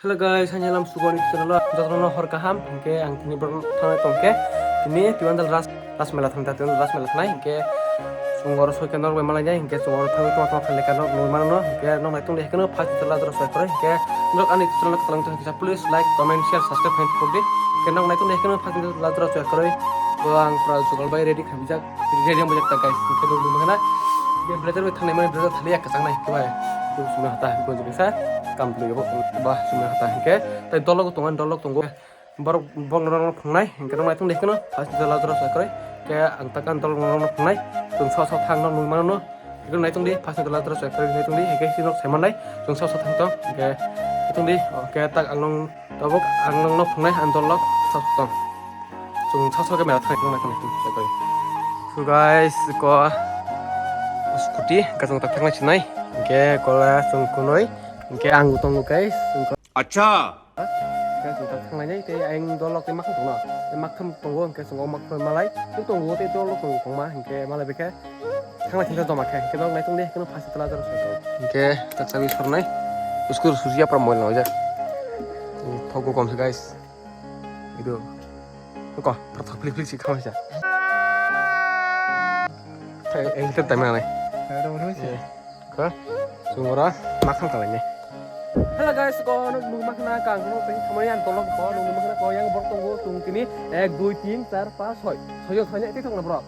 Hello guys, hanya dalam sugon itu channel jotono hor kaham hingke ang kini bertanya tongke kini tiwandal ras melat hantar tiwandal ras melat nai hingke sungor soi kenor we malanya hingke sungor thangi tong tong khale kanor noi manano hingke nong naitung deh keno phas telah terus kore hingke ndok ani channel telang tuh bisa please like comment share subscribe hand kode kenong naitung deh keno phas telah terus kore goang pra jugal bay ready khabijak ready mojak ta guys hingke dulu mana ge brother we thanai mane brother thali ak kasang nai ke bay tu sumah ta go bisa kam dulu ya bah sumah hata hingke tai dolok tongan dolok tonggo bar bong nong phnai hingke nong naitung deh keno phas telah terus kore ke angtakan dolok nong phnai tung so thang nong mano no hingke naitung di phas telah terus kore naitung di hingke sinok semanai tung so thang tong hingke naitung di oke tak anglong tabok anglong no phnai an dolok so tong tung so ke mera thang nong naitung kore so guys ko scooty kasong tak thang chinai hingke kola tung kunoi hingke ang utong guys अच्छा cái chúng ta thằng này nhá, thì anh đó là cái mắc không nào, cái mắc không tông cái súng mắc mà lấy, cái tông thì đó là tông mà, cái mà lấy cái thằng này chính là mắc cái đó này tông đi, cái nó phải là rồi cái tak sabi sor này, उसको सूर्या पर मोल ना जाए, थोको कम से guys, itu, kok, pertama klik sih kamu aja, ini tuh tema này, kok, semua makan kalian nih. Hello guys, ko makna kang no teng kamayan tolong ko makna ko yang bertunggu tung kini 1 2 3 4 5 6 soyo thanya ti thong na bro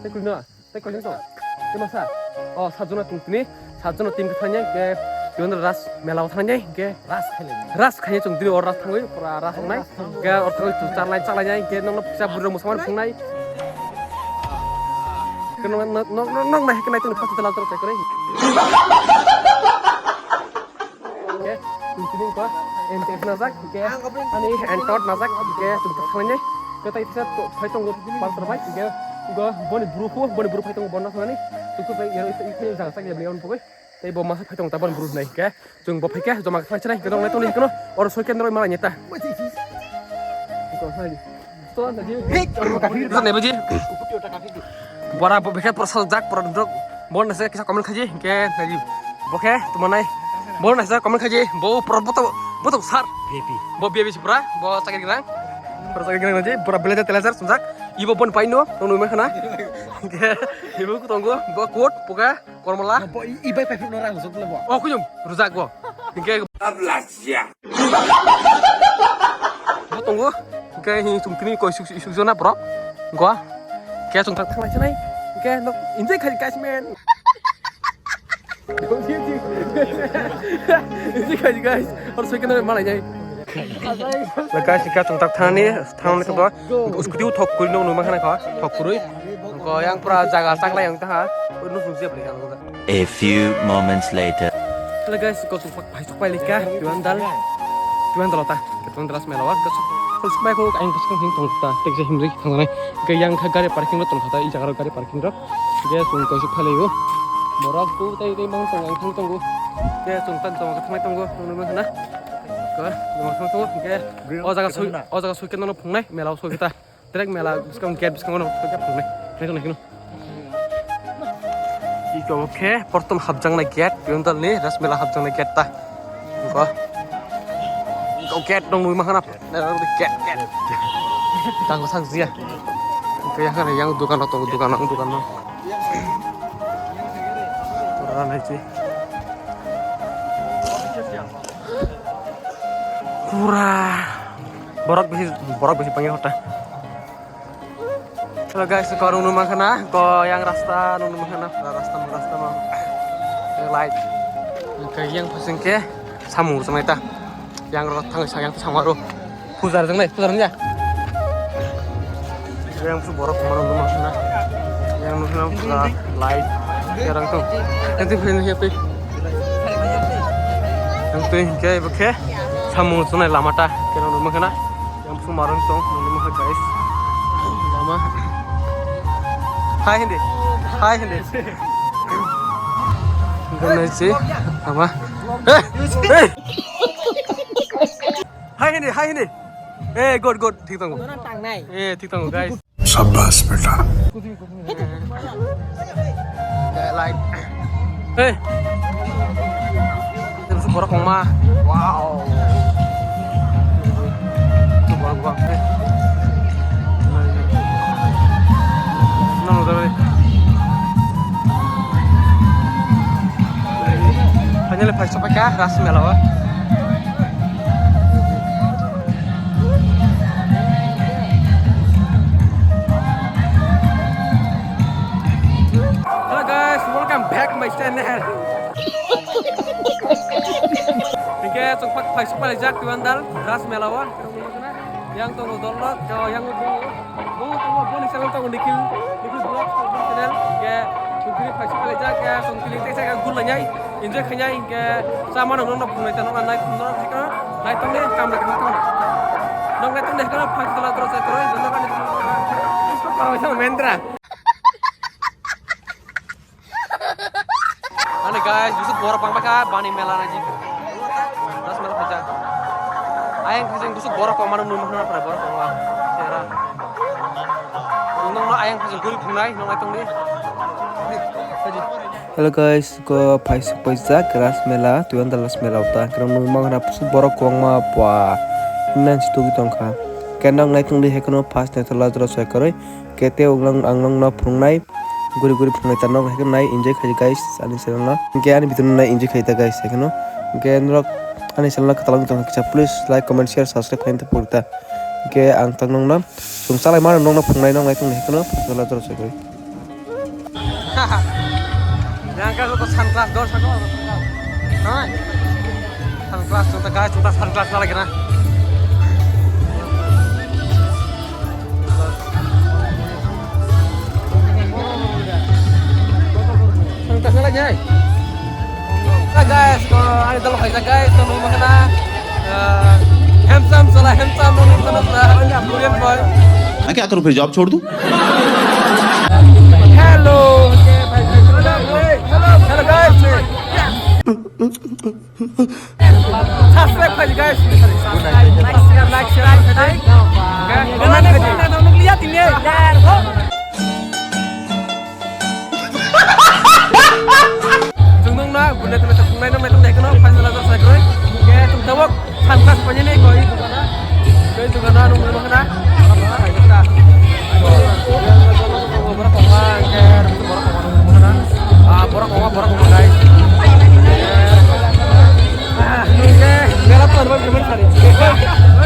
te kulna te kulna to te masa oh sajona tung kini sajona tim thanya ke yon ras melaw thanya ke ras khanya tung dini or ras thangoi pura ras nai ke or thoi tu char lai ke nong pisa buru musaman phungnai ke nong nai ke nai tung phas telang terus kore Tuning ko, MTF nazak, ke ani entot nazak, ke sudah kalian kita itu saya tunggu pas terbaik, ke gua boni buru saya tunggu bonus mana nih, tuh saya itu jangan saya beli on pokoknya, tapi bawa masa saya tunggu tabon buru nih, ke cung bawa pakai, cuma saya cerai, kita nonton nih, keno orang soal kendor malah nyeta. Kau saya, setelah tadi, kita nih biji, bara pakai proses jak, produk bonus saya kisah komen kaji, ke tadi, oke, teman nih. Bo nasa komen kaji, bo boto sar, bo biaya sipra, bo sakit girang aja, pura belajar telasar, sunsak, ibu pun paino, nunggu mana, ibu tunggu, bo kuat, puka, kormola, ibu pakai orang langsung lepas. oh kunyum, rusak bo, hingga अब्लासिया bo tunggu, hingga sumkini kau isu zona bro, gua, kayak suntak tengah cina, hingga nok injek kaji guys men. Ini guys, harus bikin mana aja. Guys, kita tentang thang itu tuh, उसको दिउ थोक कुल नौ नुमा खाना kau, थोक kurui, kau yang pura jaga sakla yang tah, nu fungsi apa yang kau? A few moments later. Guys, kau supaya lika, tuan dal tah, tuan dalas melawa, kau supaya kau kain kau sekarang hingtung tah, tekse himri thang mana, kau yang gari parking lot tong kata, i jaga gari parking lot, dia kau supaya leo. Borok tu tadi bang tunggu ke tunggu tunggu nunggu mana ke tunggu ke jaga sui ke nono pungnai melau sui kita direct melau sekarang get sekarang nono ke pungnai iko oke portum habjang na get yuntal ni ras melau habjang na get ta kau get dong nunggu mana get tangguh sang sia ke yang dukan no aja kurang borok besi panggil hotel. Halo guys, sekarang rumah kana, ko yang rasta rumah kana, rasta mah light. Kayak yang pusing ke samu sama kita, yang tangga sayang sama ro, pujarnya. Yang borok rumah kana, yang rumah light. Sekarang tuh, nanti film siapa? Yang tuh kayak beké, samu sunai lama ta, kira rumah kena, yang semua orang tuh rumah guys, lama. Hai Hindi, gimana sih, apa? Hai Hindi, good, ठीक तंगो, ठीक तंगो guys. शाबाश बेटा Kayak light. su borok koma. Wow. Su borok bang. Nang udah deh. Hanya lepas sampai kah ras melawa. Hello guys, welcome back my channel. Oke, sempat pakai supaya jak tuandal ras melawa. Yang tunggu download, yang boleh channel tunggu dikil vlog channel. Ya, sungkiri pakai supaya jak ya, sungkiri tek saya gul lanyai, enjoy khanyai ke sama nong nong punai tanong naik nong sikana, naik tong deh kam lek nong nong naik tong deh kana pakai telah terus saya terus, nong kan itu. Kalau sama Mendra. Ane guys, justru borok pang maka bani melan aja. Ras melan aja. Ayang kasih justru borok pang mana numah numah pada borok pang wah. Cara. Nong ayang kasih gurih punai, nong itong deh. Hello guys, ko pai supaya keras mela, tuan dalam mela uta. Kerana memang ada borok kuang ma apa. Nan situ kita angka. Kenang itong deh hekono pas nanti telah terus saya keroi. Kete ulang anglang na punai. Guri-guri punai tanong hekan nai enjoy khaji guys ani channel na ke ani bitun nai enjoy khaita guys hekono ke nrok ani channel katalang tong kcha please like comment share subscribe khainte purta ke ang tanong na sungsalai mar nong na punai nong naitung hekono pala terus sekoi yang ka ko sunglass dor sako hai sunglass chúng guys chúng ta sunglass na lagi na Kasih lagi, nah guys, kalau ada telur aja guys, kalau mau kena handsome, salah handsome, mau kena salah, brilliant boy. मैं क्या करूं फिर job छोड़ दूं? Hello, hello guys. Subscribe aja guys. Like, share. Comment aja. Kamu lihat ini. Jungdong na, bunda tuh letak punai nong letak kena, pas letak saya keroi. Oke, tung tawak, sangkas punya nih koi. Koi itu kena nong belum kena. Apa aja kita. Borok koma, ker, borok koma kena. Borok koma guys. Oke, galap tuh baru bener kali.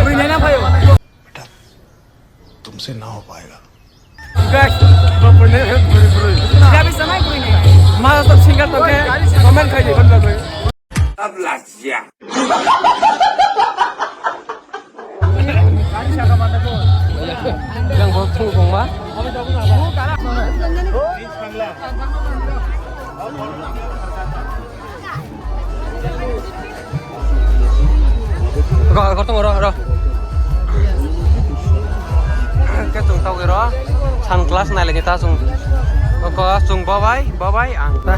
Beri nanya apa yo? तुमसे ना हो पाएगा Guys, bener. Siapa bisa naik ini? Mana tuh singkat oke, komen kayak gitu gue. अब लग गया Yang bawa tunggu kong ma? Kau tunggu roh. Cái chúng tao cái đó, sunglass này là người ta dùng, có dùng bao bay, ăn ta.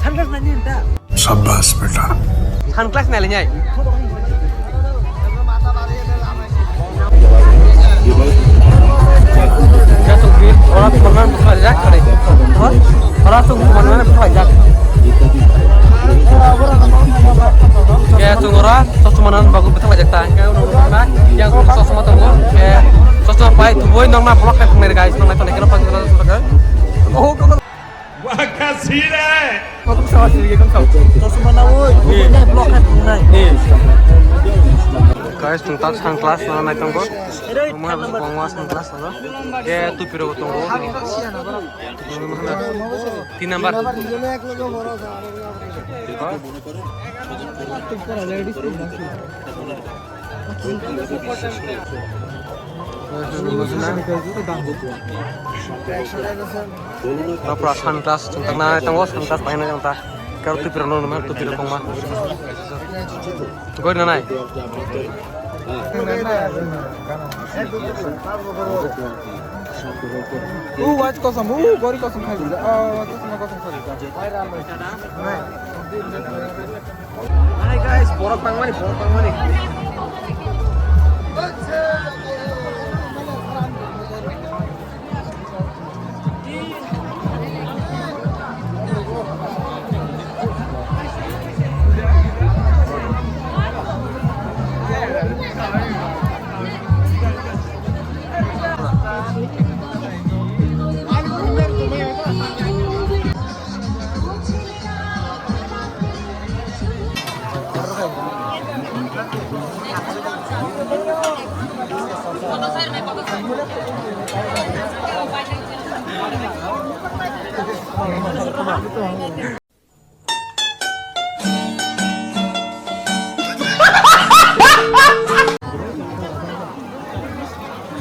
Sunglass này nhìn ta. शाबाश बेटा Sunglass này là nhảy. Cái dùng kia, orang teman bukan jak kali. Orang dùng teman bukan jak. Kayak sungura, sosumanan bagus betul aja ta. Kayak udah yang sosuma tunggu. Kayak sosuma baik tuh boy nong na blok kayak pengen guys, nong itu lagi lepas kita sudah kan. Oh, वाह क्या scene है kau sama sih kau. Sosuma na boy, blok kayak pengen. Nih. Guys, tungtak sunglass nong na tunggu. Rumah harus penguas sunglass nong. Kayak tuh piro tunggu. 3 number. Pra sunglass tungtak na tunggu sunglass pakai na tungtak. Kalau tuh piro nong tuh piro kong ma. Kau di mana? Wajib kosong, gori kosong kali. Kosong kali. Hai guys, borok pang mana?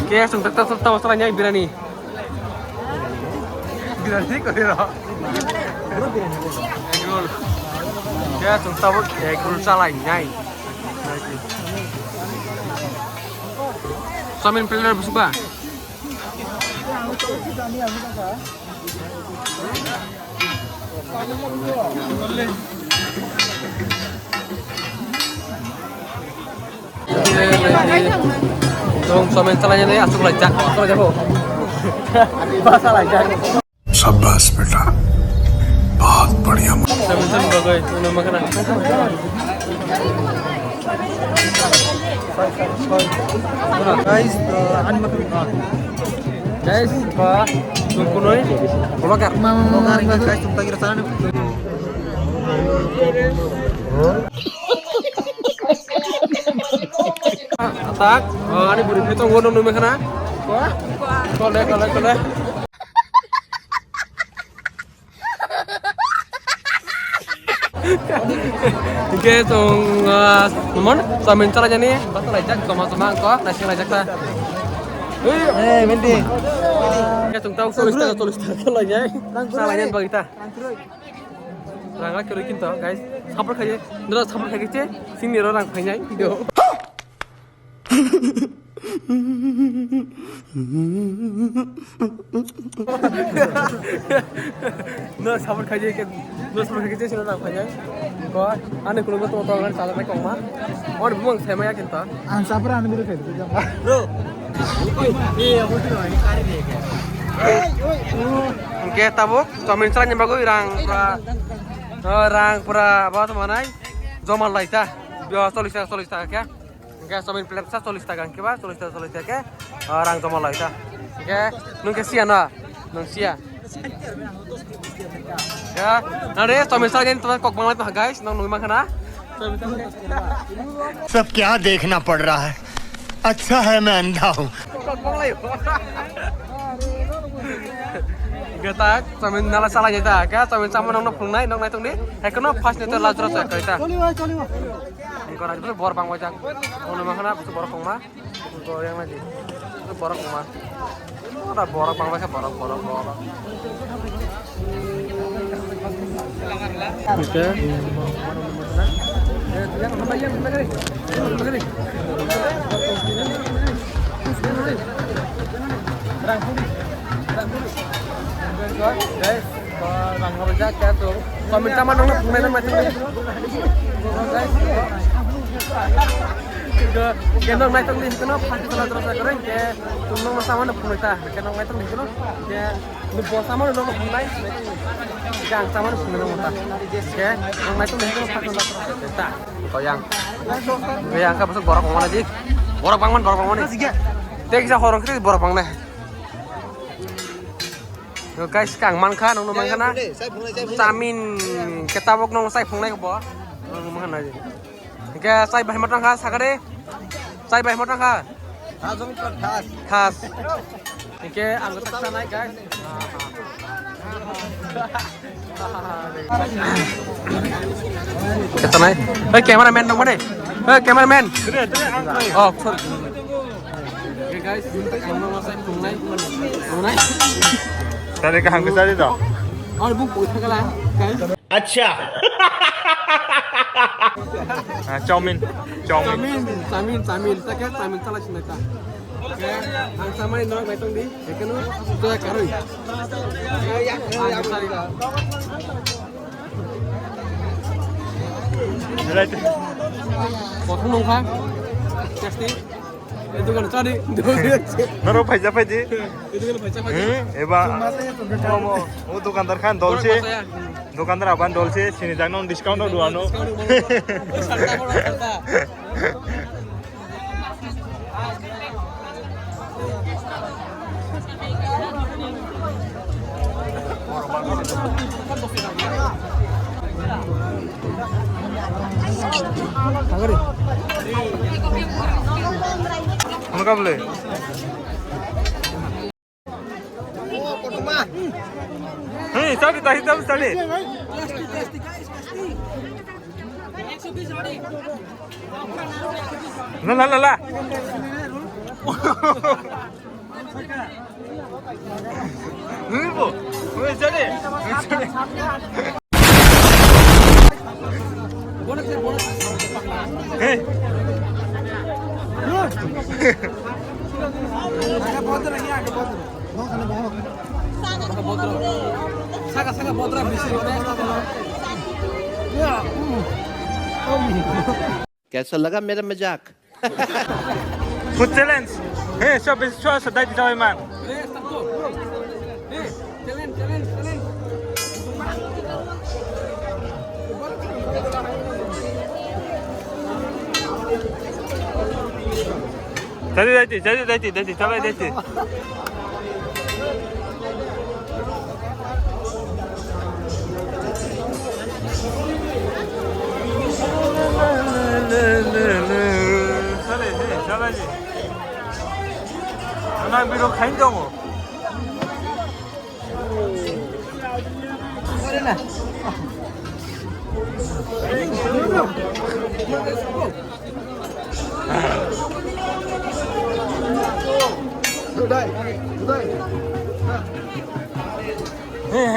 Oke, langsung tetap masalahnya Birani kok dia Egul. Ya, langsung tahu Egul salahnya. Samin pilih bersuka. Dong, samin salahnya nih asuk lajak, ho. Bahasa lajak. शाबाश बेटा बहुत बढ़िया Samin samin bagai ini makanan. Guys, ani makan. Guys, Pak, tunggu nih. Bolakar. Mau guys, tumpa kira sana. Atak, ini beri itu ngono nih makanan. Wah, kolek. Oke, teman, samin caranya nih, basta lajak sama-sama kok, nasi lajak ta. Menti. Oke, tahu tulis kalau nya, salahnya bagi kita. Rangla kira kinto, guys. Sabar kaje, nara sabar kaje, sini orang kayaknya video. Nara sabar kaje sini orang kayaknya. Kok, ane kulung tuh kan salah naik koma. Orang buang saya maya kinto. An sabar anu biru kayak. Bro. Iya, aku tuh ini kari deh. Oke, tabuk, samin caranya bagus orang pura apa teman ay zomal laita biar solista ya oke samin pelepsa solista kan ke ba solista ke orang zomal laita oke nungke sia nung sia ya nare samin saja teman kok banget mah guys nung mana सब क्या देखना पड़ रहा है अच्छा है मैं अंधा हूँ Getak, samin nala salah jeta, ka samin sama nong pungnai tung di, hekono pas nete lazrat ya kaita. Coliwa. Ingkor aja tuh bor pang wajang, ono makana itu borok pang itu yang lagi, itu borok pang ada borok pang wajang borok. Oke. Guys, orang kerja kayak tuh. Kalau minta mana nong mainan macam ni. Guys, juga kendong naik tong ni, kenapa pasti salah terus keren ke? Tunggu sama nong pemerintah, kendong naik tong ni kenapa? Ya, nubo sama nong pemerintah, yang sama nong pemerintah. Ya, nong naik tong ni kenapa pasti salah terus kita. Koyang, kan besok borok pangman aja. Borok pangman ni. Dia kisah orang kita borok pang nih. Yo guys, kang mangka nong mangkana. Samin ketabok nong sai phungnai ko bo. Nong mangkana aja. Oke, sai bah matang khas sakade. Sai bah matang khas. Khas. Oke, anggota sana guys. Kita naik. Cameraman dong mana? Cameraman. Oh, sorry. Oke guys, nong sai phungnai. Tadi kahang besar itu. Oh, bungkus kala, guys. अच्छा Chomin. Samin. Saya kan samin salah cina ta. Oke, ang sama ini nong metong di, ekeno itu ya karui. Right. Potong nong kang, pasti. Itu kan tadi, Naro paisa paji. itu kan baca baca. Eba. Oh दुकानदार Khan dolce. दुकानदार अपन dolce sini jangan discount do duano. Kono kabel. Hei, tadi tahi tahu tadi. La. Bu. Hei, jadi. Hei. कैसा लगा मेरा मजाक? Food challenge. Hei, siapa sedai di dalam man. Jadi, coba jadi. 잘하지. 나 비록 가인정어.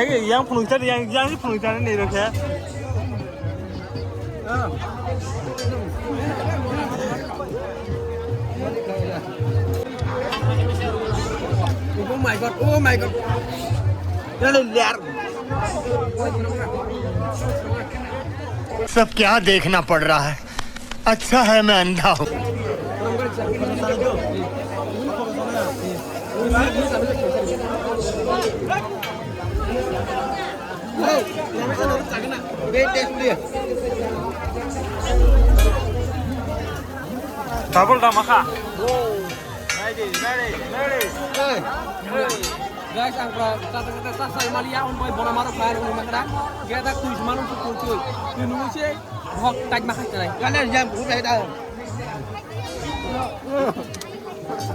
이게 양 분홍짜리 양이 분홍짜리네 이렇게. Oh my god. सब क्या देखना पड़ रहा है अच्छा है मैं अंधा हूँ Double damaka. Guys, ang kata-kata sa Malia on boy bona maro fire on makra. Kita kuis manu tu kuis. Kunu se hok taj makas nai. Kana jam utai dah.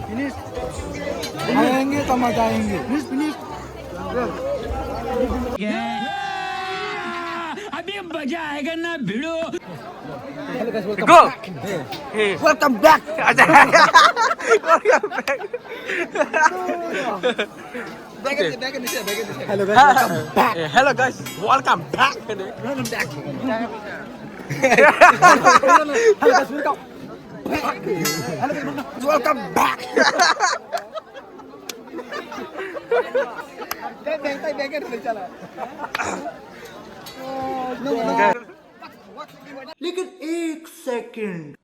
Finish. आएंगे तो मजा आएंगे फिनिश अभी मजा आएगा ना भिड़ो Go. Welcome back. Welcome back. Hello guys, welcome back. welcome back Welcome back. लेकिन एक second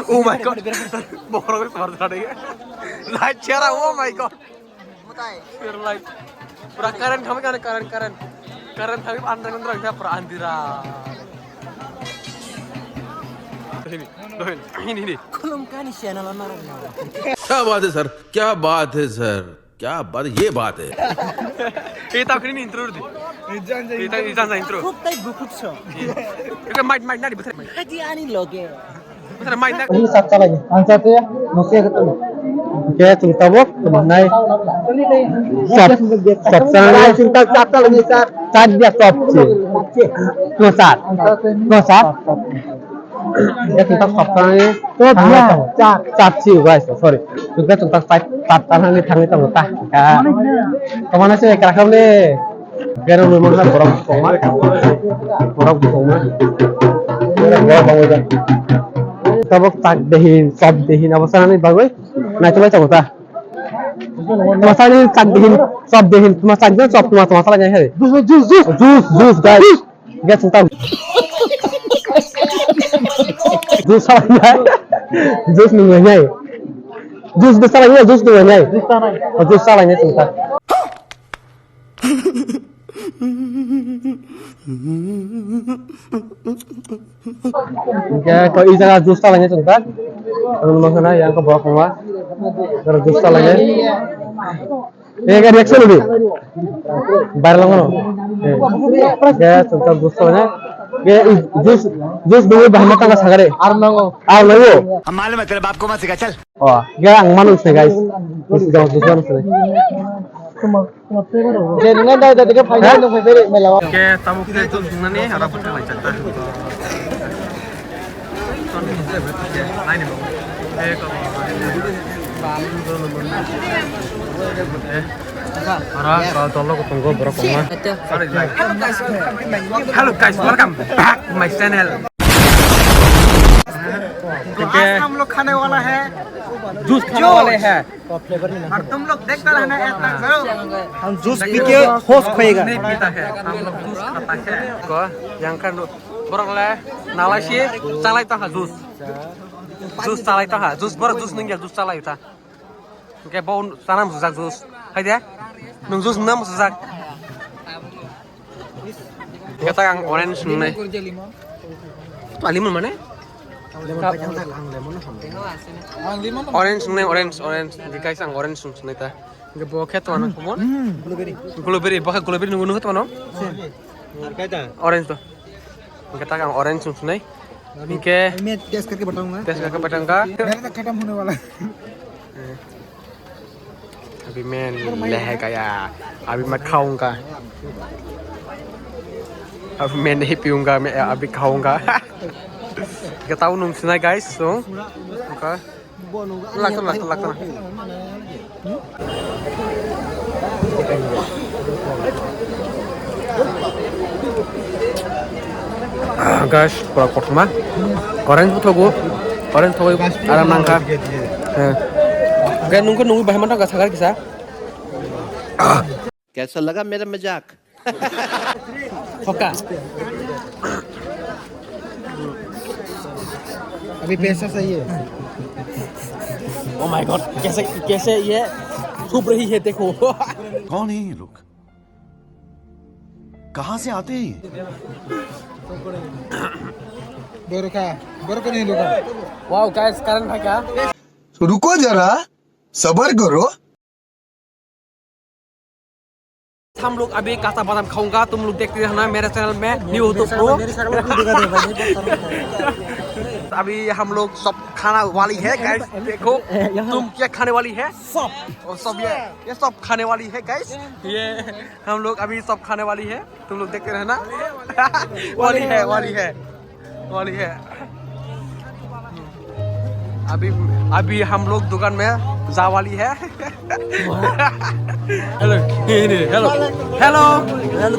Oh my god. Borong seperti tadi. Light cara. Oh my god. Pure light. Pura karen kami karen. Karen kami anteng saya pura andira. Ini. क्या बात है sir क्या बात है sir क्या बात है ये बात है Kita kini intro dulu. Kita intro. खूब टाइप बुकुट छ Kita mic nadi betul. कति आनी लगे Betul mic nadi. Ini sabta lagi. Answer ya, masih ketemu. Oke, cerita bok, kemana? Sabta lagi, cerita sabta lagi saat dia top sih. No saat. Ya cerita sabta lagi. Cap sih guys, sorry. Juga cerita sabta lagi tangi tahu tak? Kemana sih kerakam deh? Biar rumah kan borong koma. Tabok tak dehin, sob dehin. Apa sana nih bagus? Nah coba coba. Masalah ini tak dehin, sob dehin. Masalahnya sob masalahnya hari. Jus guys. Guys tentang. Jus salahnya. Jus minumnya. Jus besarnya, jus minumnya. Jus salahnya tentang. Ya, kalau istilah jus salahnya tentang. Teman-teman sana yang ke bawah-bawah. Kalau jus salahnya. ये क्या reaction होगी बाहर लगा ना क्या तुमका गुस्सा है ये जूस जूस दूर बाहर मत का सागरे आर लगो हम मालूम है तेरे बाप को मत सिखा चल oh क्या अंगमान उसने guys उस जाओ दूसरा उसने jadi nggak ada tiga final dong Febri melawan Oke, tamu kita itu gimana nih? Harap kita lancar. Lain dong. Kalau tolong tunggu berapa lama? Halo guys, welcome back to my channel. आज हम लोग खाने वाला है juice खाने वाले हैं। और तुम लोग देखते रहना हम जूस पी के होश खोएगा नहीं पीता है, हम लोग जूस खाता है। को yang kan borok le nalai sih salai tah jus. Jus salai tah, jus borok jus ninggal jus salai tah. Oke, bau tanam susak jus. Hai dia. Nung jus nam susak. Kata yang orange nih. Itu limon mana? Orange nih, orange. Jika isang orange nih tah. Nggak bawa ket mana? Blueberry, bawa blueberry nunggu tuh mana? Orange tuh. Kata yang orange nih. Oke. मैं test करके बताऊंगा test करके बताऊंगा। मेरा तो खत्म होने वाला है अभी मैं लहेगा यार, अभी मैं खाऊंगा, अभी मैं नहीं पीऊंगा, मैं अभी खाऊंगा। Kita tahu nung sini guys, so, oke, laksan. Guys, kurang kuat mah, orange tuh alam nangka. Gak nunggu bahan mana gak sagar kisah. कैसा लगा मेरा मजाक Foka. अभी पैसा सही है Oh my god, कैसे ये छुप रही है देखो. कौन है ये लोग कहाँ से आते हैं बोरो को नहीं लुका Wow guys, sekarang mereka रुको जरा सबर करो हम लोग अभी कासा बादाम खाऊंगा, तुम लोग देखते रहना मेरे चैनल में न्यू तो प्रो. अभी हम लोग सब खाना वाली है गाइस, देखो तुम क्या खाने वाली है? सब. और सब ये सब खाने वाली है गाइस. ये हम लोग अभी सब खाने वाली है, तुम लोग देखते रहना. वाली है. अभी हम लोग दुकान में जा वाली है. हेलो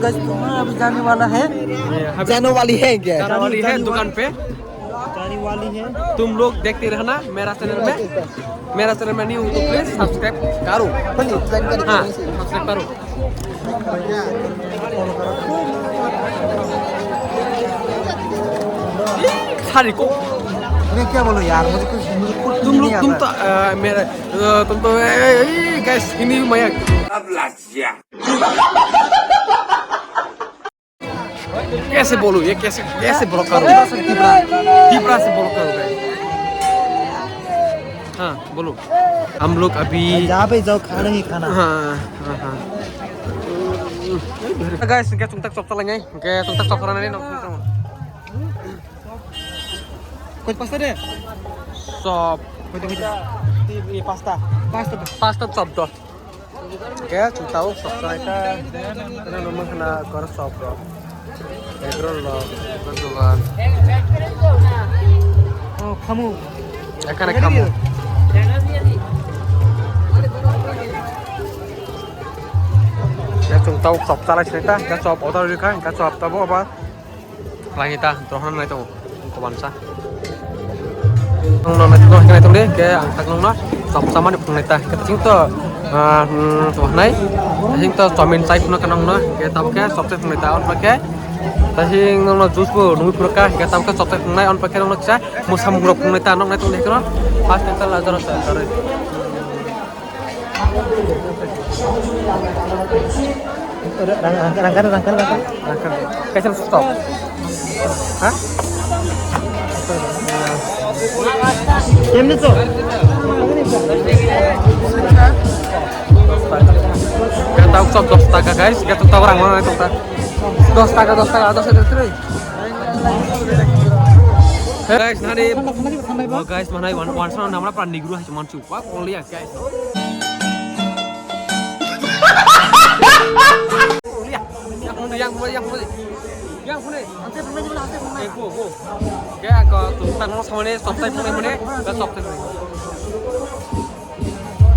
गाइस अभी जाने वाला है जाने वाली है क्या जाने वाली है दुकान पे. जाने वाली है तुम लोग देखते रहना मेरा चैनल में न्यू तो प्लीज सब्सक्राइब करो. हाँ, सब्सक्राइब करो. सारी को मैं क्या बोलूं यार मुझे कुछ तुम तो गाइस ini banyak. कैसे बोलूं ये कैसे ब्लॉक करूं? कीपरा से ब्लॉक करूं गाइस. हाँ बोलो. हम लोग अभी जहाँ पे जाओ खाना ही खाना हाँ. Guys, kita tuntak chop lagi. Oke, tuntak chop ini कुछ पसंद है Chop. ये pasta chop dot. Oke, chúng tahu chop kita nomor kena korek chop dot. Background lo, teman-teman. oh kamu Karena kamu. Ya chúng tahu chop salah cerita, kita chop otot juga kan, kita chop tahu apa? Lain kita, terus itu kebansa. Nong itu cái này tôi đấy cái ăn thằng nó sọc sama được này ta cái chính tờ chỗ này chính tờ cho mình say nó cái nong nó cái tao cái sọc cái này ta on pakai tapi nong nó juice bu nunggu purka cái tao cái sọc cái này on pakai nong nó cha mau sam grup này ta nong này tôi đấy cái nó pas kita là terus rồi rangkar cái chân stop hả Game itu. সব 10 টাকা guys এটা তো তারপর আমরা নাই তোমরা 10 টাকা 10 টাকা 10 টাকা রে guys nari oh guys manai one sound namra pra nigru hai man chu pa only guys yang phone ante phone jula ante phone go ke ka tu tan mo samane soptai phone mane ka soptai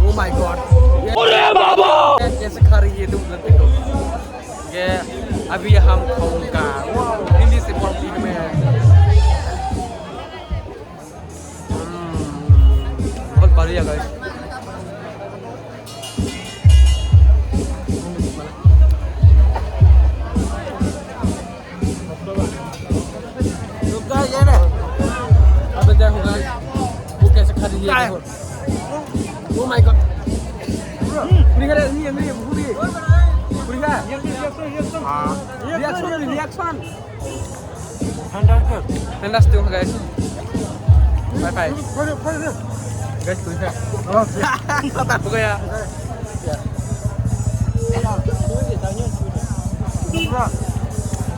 oh my god ore baba kaise khar ye तुम लगते हो ये अभी हम खाऊंगा हिंदी से problem में है बहुत बढ़िया गाइस अब क्या होगा वो कैसे खा रही है ओ माय गॉड पूरी करे नहीं पूरी पूरी का reaction fantastic guys bye bye guys tuh ya tak buka ya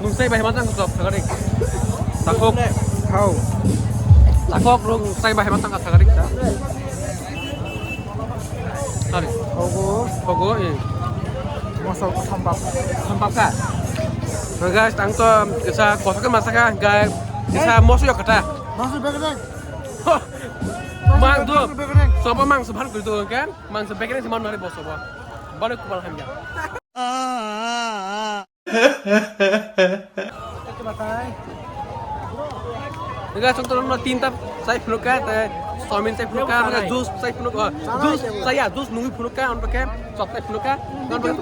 nung say bahay matang kusop sagarik takok how takok nung say bahay matang sagarik sorry pogo eh masuk sambap ka guys tang to kita kotak masak guys kita mosu ya kata Masuk begedeng. mang tu sopo mang seban gitu kan mang sebegini seman mari bos sopo balik kupal hamnya guys contoh nomor 3 tap saya penuka somin saya penuka jus saya penuka jus saya jus nungi penuka on pakai sop saya penuka on pakai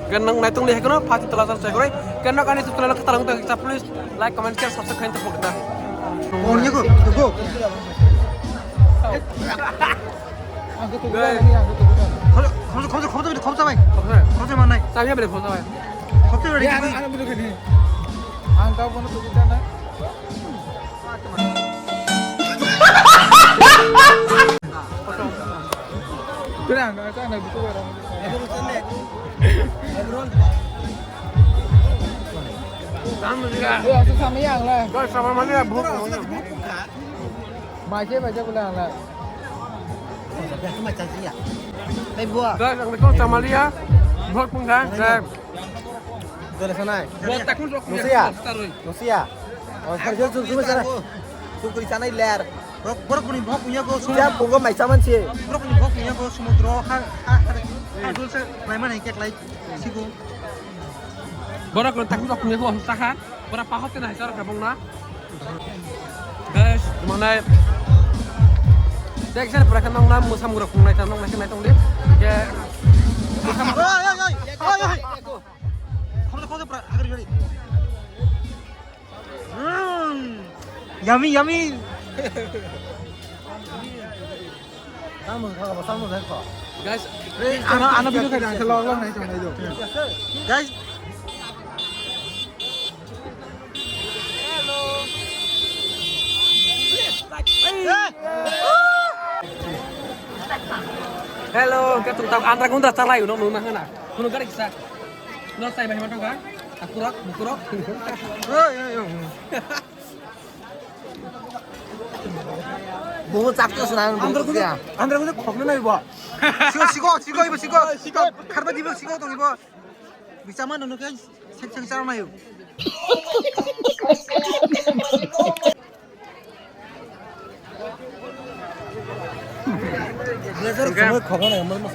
ganang naitung lihat kono pasti telah selesai kore karena kan itu telah kita langsung kita please like comment share subscribe untuk kita Phone-nya go. Go. Khomsa bhai. Khomsa man nai. saya boleh foto ya Khomsa ready. Ana bilu kani. Ang tao bono tu kita nai. Kena enggak kan gitu orang. sama juga Itu sama yang lah. guys sama mana ya bu Mai ke baca pulang lah. guys ang lekong sama dia buat punggang dan Dari sana. buat takun sok Nusia. Nusia. Oh, kerja cuma sana. Tuh di sana ler. Borok punya go. Siap, bunga mai saman sih. Borok punya go samudra adul se mana yang kayak siku. borak lo takun sok punya gua usaha berapa hot na cara gabung na guys mana dek sana pernah kenong nam musam gurak pungnai tanong nai tong dia ya Yummy, yummy. guys Anak video kan kalau orang naik itu. Guys. hello cái tụi tao ăn ra cũng thật sao lại nó mà hơn à nó cái gì nó say bài mà đâu cả akurat bukurok 뭐 짝도 쓰나는 뭐야? 안드라 근데 겁나 입어. 지고 입어. 카르바 입어 지고 동 입어. 미사만 너는 그냥 색색 싸나요.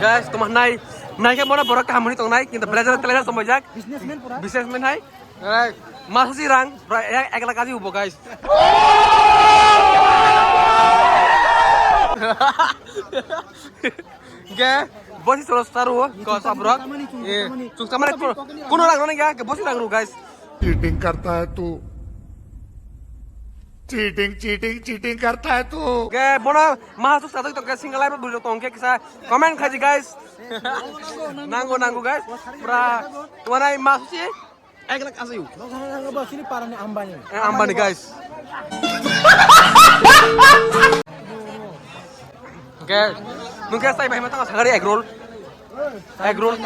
guys tuh naik naiknya mana borak kamu nih tuh naik kita belajar sama jak businessman hai masa sih rang yang ekla kasih ubo guys Gak, bos itu terus taruh kau sabrok. Cuk sama nih kuno orang nih ya, bos itu orang guys. Cheating करता है तू cheating करता है तू Gak, bona masuk satu itu ke single live dulu tongke kisah komen kaji guys. Nanggu guys. Pra tuanai masuk sih. Ekla kasih. Bos ini parahnya ambanya. Amban nih guys. Oke, mungkin saya bahas tentang segala egg roll. egg roll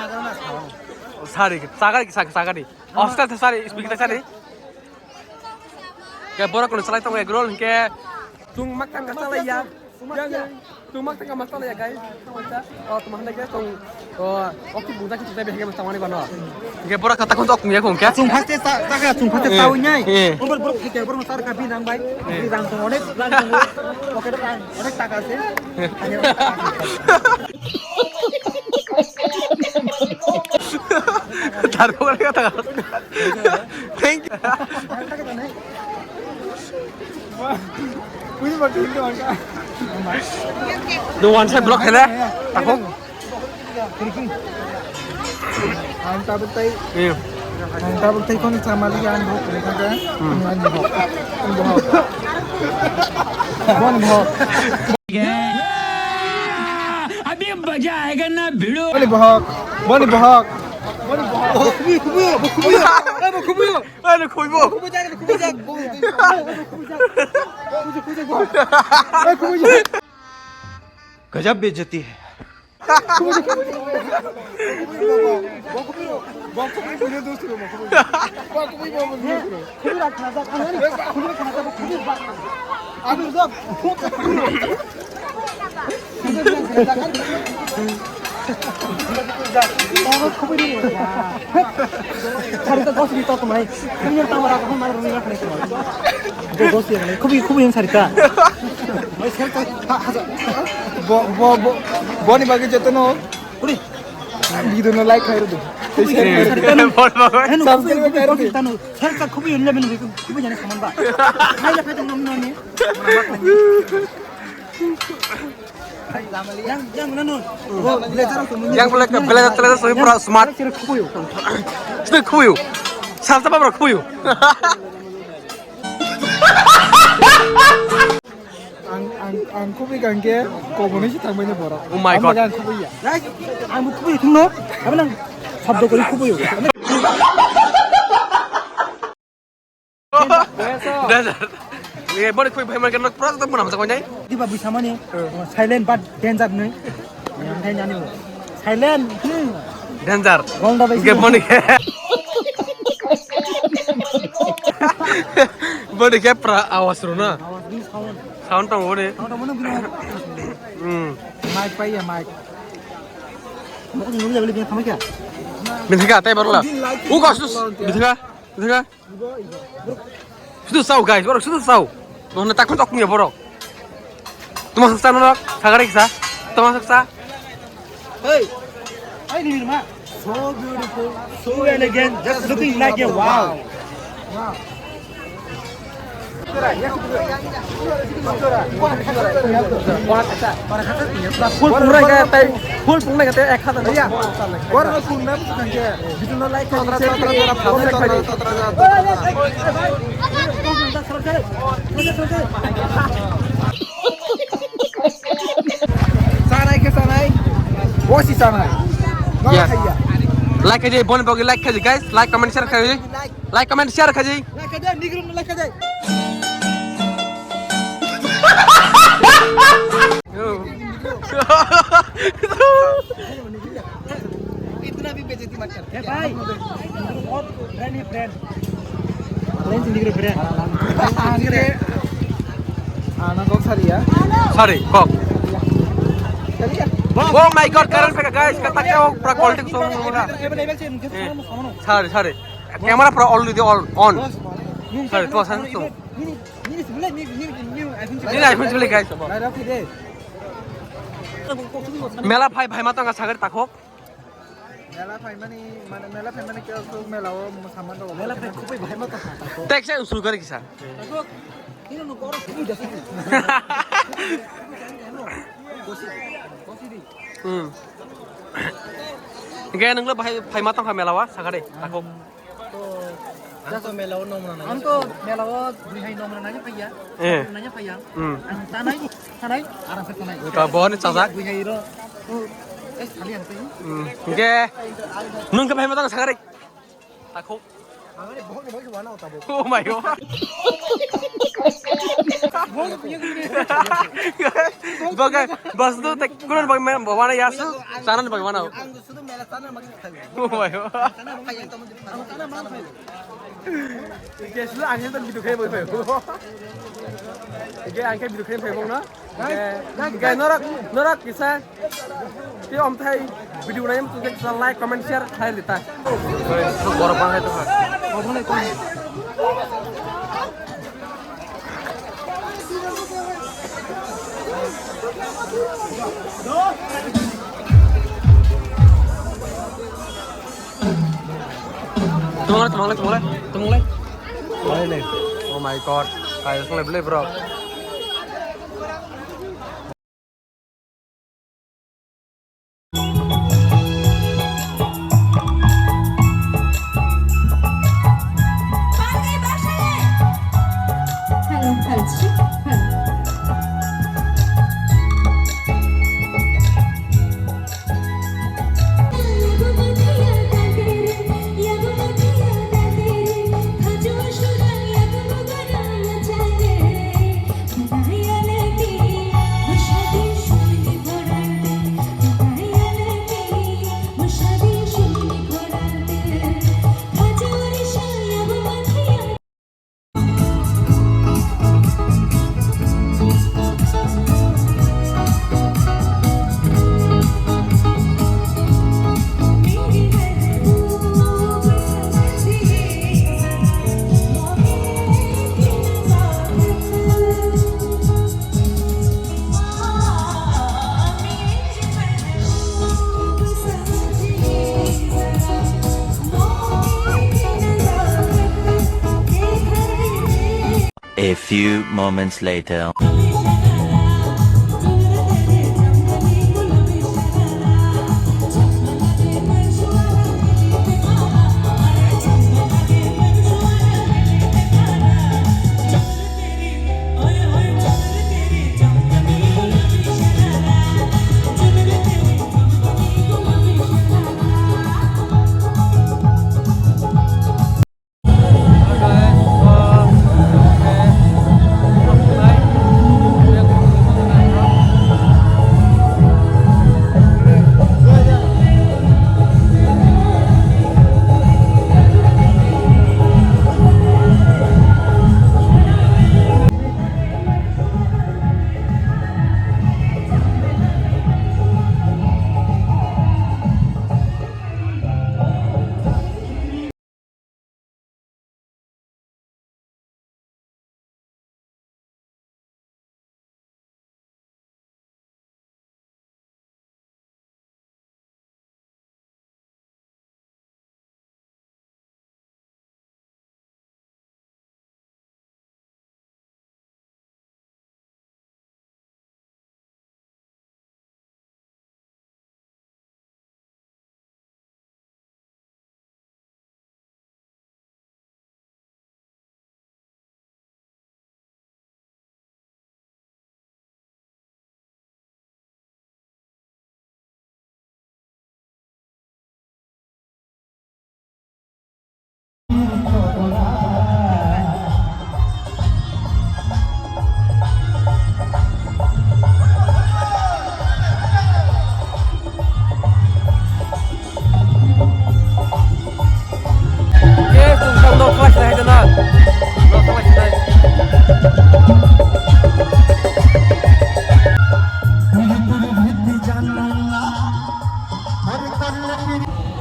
sari sagari hostel sari speaking sari ke borak kun salai tong egg roll ke tung makan ka salai ya tung makan ka masalah ya guys oh teman lagi tong waktu budak kita behage mastawani bano ke borak kata kun ok ya kun ke Sung pasti tak sung pasti tahu nyai. Umur buruk kita buruk masar kapi nang baik. Bidang sung onek oke depan onek tak kasih. taruh kata thank you Ini berarti itu angka. the one side block hele takho Anta betai. Anta betai kon sama lagi an bok ni kan. An bok. Bon bok. अभी मजा आएगा ना भिड़ो Boni bok. Boni bok. Boni bok. Kubuyo. aduh kuibo गजब बेइज्जती है Sarita dos dito tumay. Kanya tawara ko marami na kanito. Dos yan. Kubi yung sarita. May sarita. Boni bagi jeto no. Uri. Dito no like kayo do. Sarita no. Ano sabi ko kayo kita no. Sarita kubi yung level ko. Kubi yan kaman ba. Kaya pa tong namno ni. Yang mana nun? yang belajar soal pura smart sudah kuyu siapa pura kuyu ang kubi gange komunis tamanya borak. Oh my god. Ang kubi ya. Ang kubi tungno. Apa nang sabdo kali kubi yo. dasar ये बड़े कोई भाई मर के पूरा तो बना सकता है Di ba bisa mana? Silent but danger nih. Yang tanya nih. Silent. danger Gol dah के बने के बने के pra awas runa sound tong bone Kalau mana bilang. Mic pa ya mic. Mau ni lu beli kamu kya? bintiga tay baru lah sus bintiga sudah saw guys baru sudah saw nona takut aku punya borok tu masuk sana nak sagari kisah tu masuk sana Hey. Hey ni mah. So beautiful, so elegant, just looking like a wow. Wow. full punai ke tay full punai ke tay ek hatan ya Orang pun nak nanti. Itu no like Sanai ke sanai. Wasi sanai. Yes. Like aja bon bagi like aja guys like comment share aja like comment share aja Like aja, nigrum like aja. Iतना भी बेइज्जती मत कर। ए भाई, और friend ही friend. Friend sendiri friend. Anak kok sari ya? sorry kok oh my god karen peka guys kata kau pra quality song mura Available sih mungkin sama. sorry camera pro already on sorry tuh san tuh Ini sebelah ini iPhone. ini iPhone beli guys Nah, oke deh. mela bhai mata nggak sagar takok Mela phai mani kya so mela wo saman do. Mela phai kupai bhai ma ka ta. tek saya usul kari kisah Ini no koro kupai jasa. Gaya nenglo bhai mata nggak mela wa sagar deh takok Jasa mela wo nomna na. Anko mela wo bhai nomna na phai ya. Nanya phai ya. Ang tanai arang se tanai. Kabon casak Bhai ro. Kalian tuh. Oke nung ke bhai mata nggak sagar deh takok Angane bahut bahut wana hota bo. oh my god Bahut punya gini. Bagai bas tu tek kurang bagaimana bawa ya sana bagaimana? Ang gusto mo mela sana magkakayo. Oh my god. Sana mo kaya tamo dito. Ang sana man kayo. Ike sila angin tu bidu kaya boleh. Ike angin bidu kaya boleh na. Ike norak kisah. Dia om thai video này em tụi kita like comment share hai lita. Rồi bor banget tu kan. Bor banget tu. Tumulai. Oh my god, kayak seleb bro. A few moments later.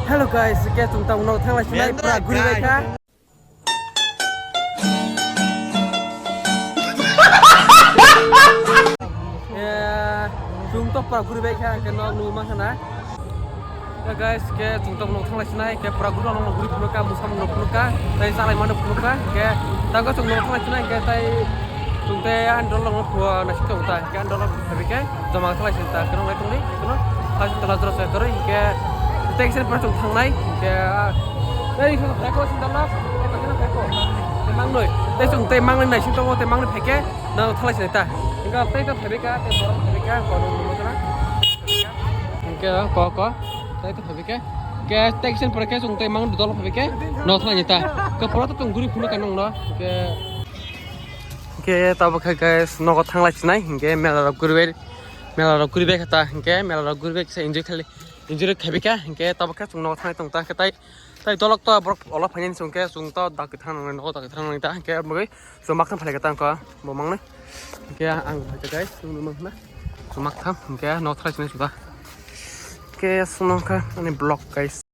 Hello guys, kita tentang nol thang lagi naik perahu mereka. Ya, tentang perahu mereka kena rumah sana. Ya guys, kita tentang nol thang lagi naik ke perahu nol guru mereka, musam nol mereka, tapi salah mana mereka. Kita tangga tentang nol thang lagi naik kita tentang andol nol buah nasi kota, kita andol mereka, jamaah thang lagi kita kena mereka ni, kena harus telah terus saya kerja, kita Tekstil percung thang này kìa đây không phải cô xin tao lắm em phải cái cô tem mang rồi đây dùng tem mang lên này xin tao tem mang lên phải cái nào thay lại ta chúng ta tay tao phải cái tem bóng phải cái còn một cái đó có tay tao phải cái tekstil percung cái dùng tem mang được đó phải cái nào thay lại ta cái pro tao dùng guri phun cái nong đó cái tao phải guys nó có thang lại này cái mẹ là guri mela rok guri be kata hingke mela rok guri be kisa enjoy khabika hingke tabaka chungno thai tongta ketai tai dolok to borok ola phanin sungke sungto dak thang no dak thang no ta hingke boi sumak thang phale kata ko bomang ne hingke ang bhai guys sunu mang na sumak tham hingke no thrai sini sudah ke sunongka ani block guys